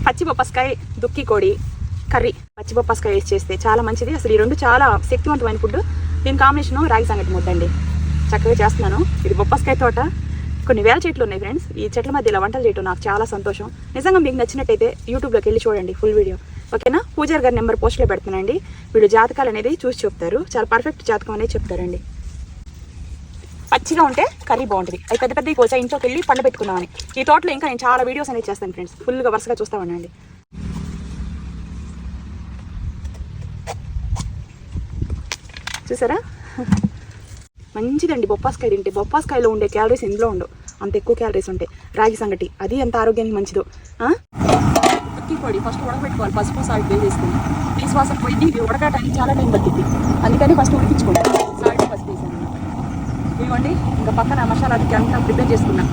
పచ్చి బొప్పస్కాయ దుక్కి కోడి కర్రీ, పచ్చి బొప్పస్కాయ వేసి చేస్తే చాలా మంచిది. అసలు ఈ రెండు చాలా శక్తివంతమైన ఫుడ్. దీని కాంబినేషను రాగి సంగటి ముద్దండి. చక్కగా చేస్తున్నాను. ఇది బొప్పస్కాయ తోట, కొన్ని వేల చెట్లు ఉన్నాయి ఫ్రెండ్స్. ఈ చెట్ల మధ్య ఇలా వంటలు చేయడం నాకు చాలా సంతోషం. నిజంగా మీకు నచ్చినట్టయితే యూట్యూబ్లోకి వెళ్ళి చూడండి ఫుల్ వీడియో, ఓకేనా? పూజారి గారి నెంబర్ పోస్ట్లో పెడుతున్నానండి. వీళ్ళు జాతకాలు అనేది చూసి చెప్తారు, చాలా పర్ఫెక్ట్ జాతకం అనేది చెప్తారండి. పచ్చిగా ఉంటే కర్రీ బాగుంటుంది. అది పెద్ద పెద్దవి కోసా ఇంట్లోకి వెళ్ళి పండు పెట్టుకుందామని. ఈ తోటలో ఇంకా నేను చాలా వీడియోస్ అనేది చేస్తాను ఫ్రెండ్స్, ఫుల్గా వరుసగా చూస్తూ ఉండండి. చూసారా, మంచిదండి బొప్పాస్కాయ తింటే. బొప్పాస్కాయలో ఉండే క్యాలరీస్ ఇందులో ఉండవు, అంత ఎక్కువ క్యాలరీస్ ఉంటాయి. రాగి సంగటి అది ఎంత ఆరోగ్యానికి మంచిదో. దుక్కి పొడి ఫస్ట్ ఉడకబెట్టుకోవాలి, పసుపు సాల్ట్ వేసేసుకుని. పీస్ వాసన పోయింది, ఇది ఉడకటానికి చాలా టైం పట్టింది, అందుకని ఫస్ట్ ఉడికించుకోండి. సాల్ట్ పసుపు వేసాను. ఇవ్వండి, ఇంకా పక్కన మసాలాకి అంతా ప్రిపేర్ చేసుకున్నాను.